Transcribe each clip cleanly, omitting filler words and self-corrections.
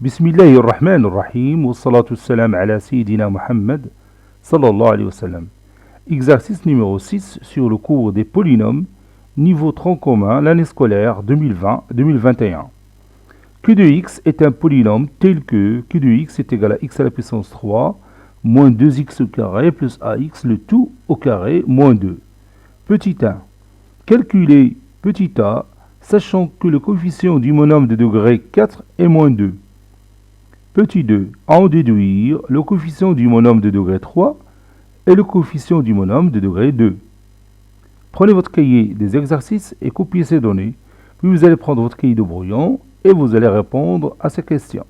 Bismillahir Rahmanir Rahim, wa salatu salam ala Sayyidina Muhammad, sallallahu alayhi wa sallam. Exercice numéro 6 sur le cours des polynômes, niveau tronc commun, l'année scolaire 2020-2021. Q de x est un polynôme tel que Q de x est égal à x à la puissance 3, moins 2x au carré plus ax, le tout au carré, moins 2. Petit 1. Calculez petit a, sachant que le coefficient du monôme de degré 4 est moins 2. Petit 2. En déduire le coefficient du monôme de degré 3 et le coefficient du monôme de degré 2. Prenez votre cahier des exercices et copiez ces données. Puis vous allez prendre votre cahier de brouillon et vous allez répondre à ces questions.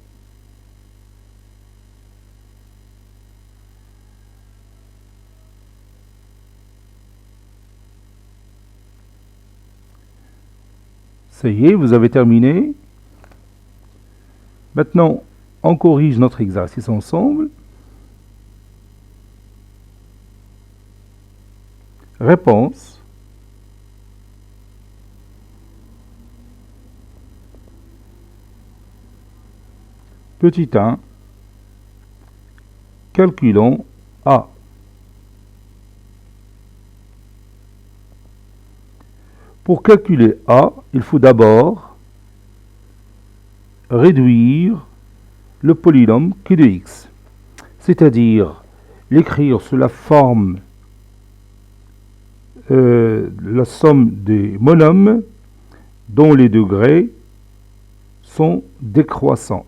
Ça y est, vous avez terminé. Maintenant, on corrige notre exercice ensemble. Réponse. Petit 1. Calculons A. Pour calculer A, il faut d'abord réduire le polynôme Q de x, c'est-à-dire l'écrire sous la forme la somme des monômes dont les degrés sont décroissants,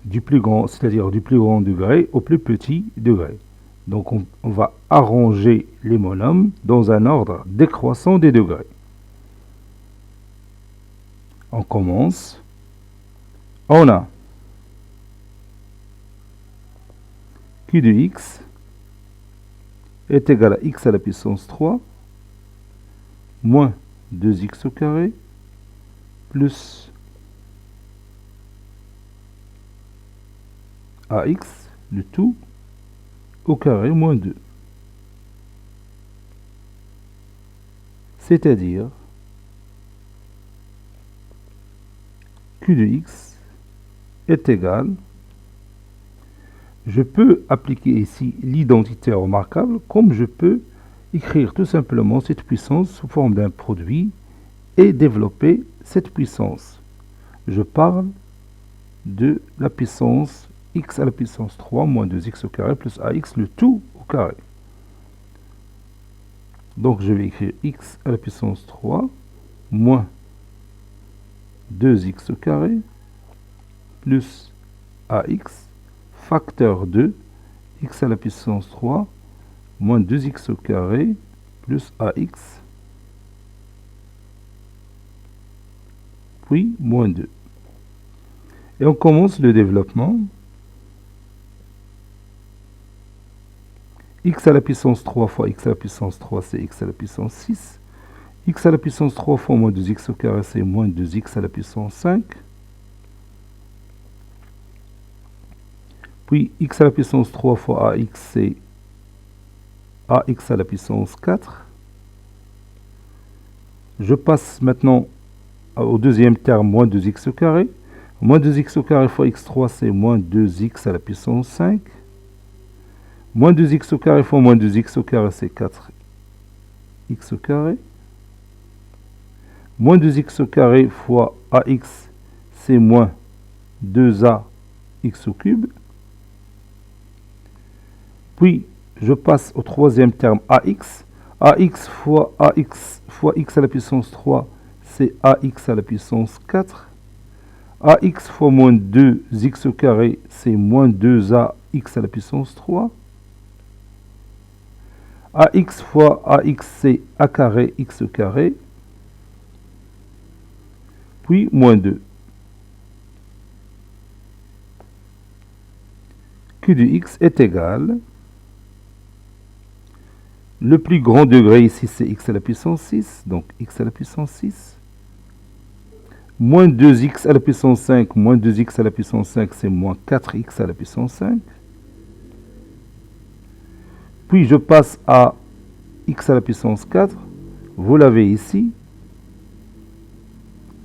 du plus grand, c'est-à-dire du plus grand degré au plus petit degré. Donc on va arranger les monômes dans un ordre décroissant des degrés. On commence. On a Q de x est égal à x à la puissance 3 moins 2x au carré plus ax, le tout au carré moins 2. C'est-à-dire Q de x est égal, je peux appliquer ici l'identité remarquable, comme je peux écrire tout simplement cette puissance sous forme d'un produit et développer cette puissance. Je parle de la puissance x à la puissance 3 moins 2x au carré plus ax, le tout au carré. Donc je vais écrire x à la puissance 3 moins 2x au carré plus ax facteur de x à la puissance 3 moins 2x au carré plus ax puis moins 2. Et on commence le développement. X à la puissance 3 fois x à la puissance 3, c'est x à la puissance 6. X à la puissance 3 fois moins 2x au carré, c'est moins 2x à la puissance 5. Puis x à la puissance 3 fois ax, c'est ax à la puissance 4. Je passe maintenant au deuxième terme, moins 2x au carré. Moins 2x au carré fois x3, c'est moins 2x à la puissance 5. Moins 2x au carré fois moins 2x au carré, c'est 4x au carré. Moins 2x au carré fois ax, c'est moins 2ax au cube. Puis, je passe au troisième terme ax. Ax fois x à la puissance 3, c'est ax à la puissance 4. Ax fois moins 2x au carré, c'est moins 2ax à la puissance 3. Ax fois ax, c'est a carré x au carré. Puis, moins 2. Q de x est égal. Le plus grand degré ici, c'est x à la puissance 6. Donc, x à la puissance 6. Moins 2x à la puissance 5, moins 2x à la puissance 5, c'est moins 4x à la puissance 5. Puis, je passe à x à la puissance 4. Vous l'avez ici.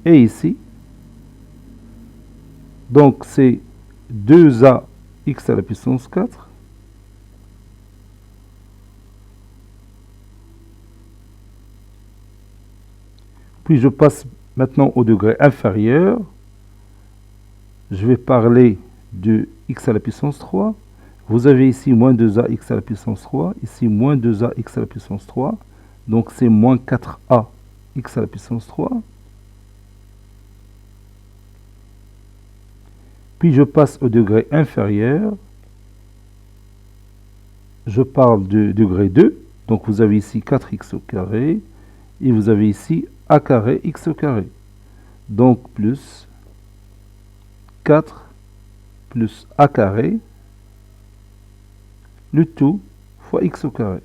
Et ici. Donc c'est 2a x à la puissance 4. Puis je passe maintenant au degré inférieur. Je vais parler de x à la puissance 3. Vous avez ici moins 2a x à la puissance 3. Ici moins 2a x à la puissance 3. Donc c'est moins 4a x à la puissance 3. Puis je passe au degré inférieur. Je parle de degré 2. Donc vous avez ici 4x au carré. Et vous avez ici a carré x au carré. Donc plus 4 plus a carré, le tout fois x au carré.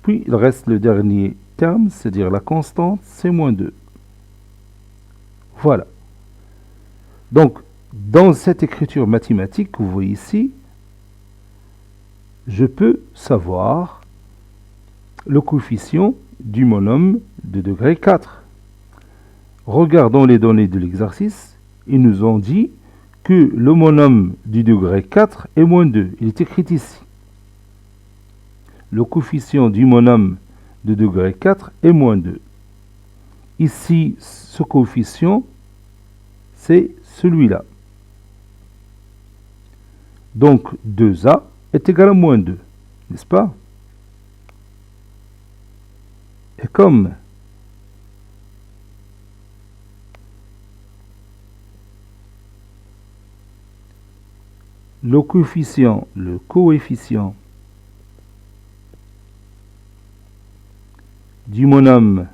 Puis il reste le dernier terme, c'est-à-dire la constante, c'est moins 2. Voilà. Donc, dans cette écriture mathématique que vous voyez ici, je peux savoir le coefficient du monôme de degré 4. Regardons les données de l'exercice. Ils nous ont dit que le monôme du degré 4 est moins 2. Il est écrit ici. Le coefficient du monôme de degré 4 est moins 2. Ici, ce coefficient, c'est celui-là. Donc 2a est égal à moins 2, n'est-ce pas? Et comme le coefficient du monôme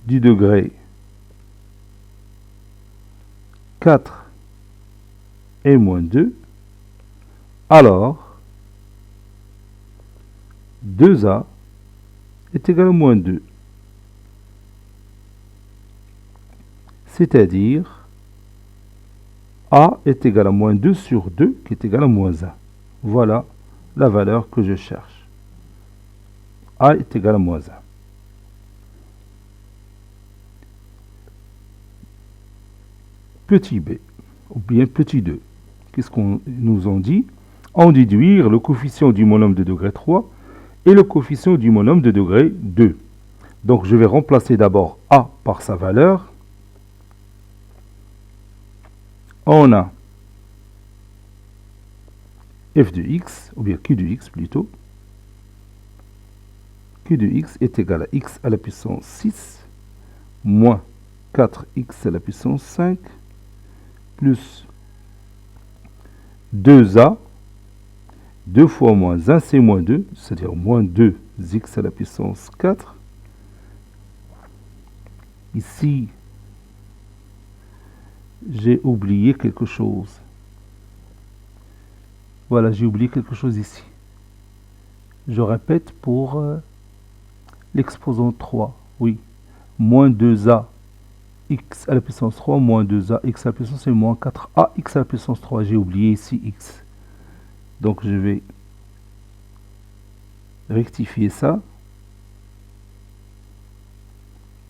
du degré 4 et moins 2, alors 2a est égal à moins 2. C'est-à-dire a est égal à moins 2 sur 2 qui est égal à moins 1. Voilà la valeur que je cherche. A est égal à moins 1. Petit b, ou bien petit 2. Qu'est-ce qu'on nous en dit? En déduire le coefficient du monôme de degré 3 et le coefficient du monôme de degré 2. Donc je vais remplacer d'abord a par sa valeur. On a f de x, ou bien q de x plutôt. Q de x est égal à x à la puissance 6 moins 4x à la puissance 5 plus 2a, 2 fois moins 1 c'est moins 2, c'est-à-dire moins 2x à la puissance 4. Ici, j'ai oublié quelque chose. Voilà, j'ai oublié quelque chose ici. Je répète pour l'exposant 3. Oui, moins 2a x à la puissance 3 moins 2a x à la puissance c'est moins 4a x à la puissance 3. J'ai oublié ici x. Donc je vais rectifier ça.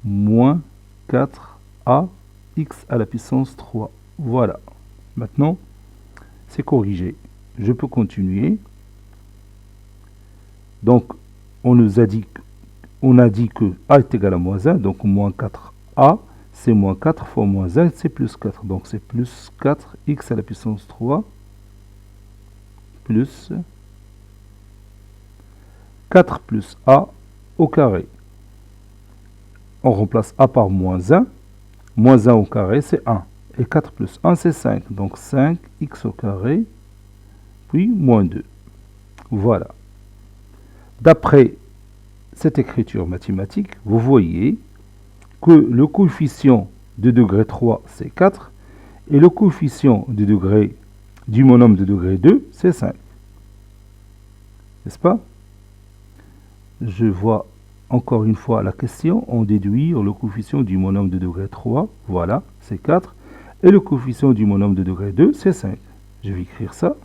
Moins 4a x à la puissance 3. Voilà. Maintenant, c'est corrigé. Je peux continuer. Donc, on a dit que a est égal à moins 1. Donc, moins 4a, c'est moins 4 fois moins 1, c'est plus 4. Donc, c'est plus 4x à la puissance 3 plus 4 plus a au carré. On remplace a par moins 1. Moins 1 au carré, c'est 1. Et 4 plus 1, c'est 5. Donc 5x au carré, puis moins 2. Voilà. D'après cette écriture mathématique, vous voyez que le coefficient de degré 3, c'est 4. Et le coefficient du monôme de degré 2, c'est 5. N'est-ce pas? Je vois encore une fois la question, on déduire le coefficient du monôme de degré 3, voilà, c'est 4, et le coefficient du monôme de degré 2, c'est 5. Je vais écrire ça.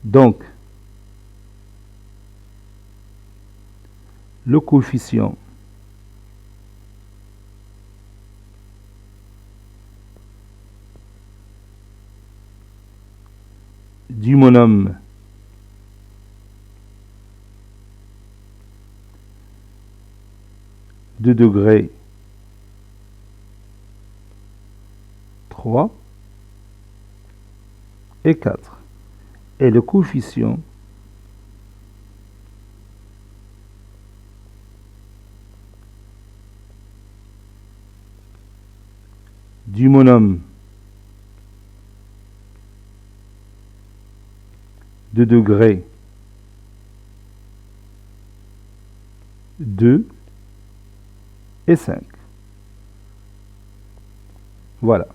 Donc, le coefficient du monôme de degré 3 et 4 et le coefficient du monôme de degré 2 et 5. Voilà.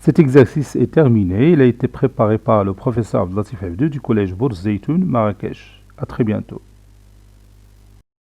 Cet exercice est terminé. Il a été préparé par le professeur Abdelatif F2 du collège Bourz Zeytoun, Marrakech. À très bientôt.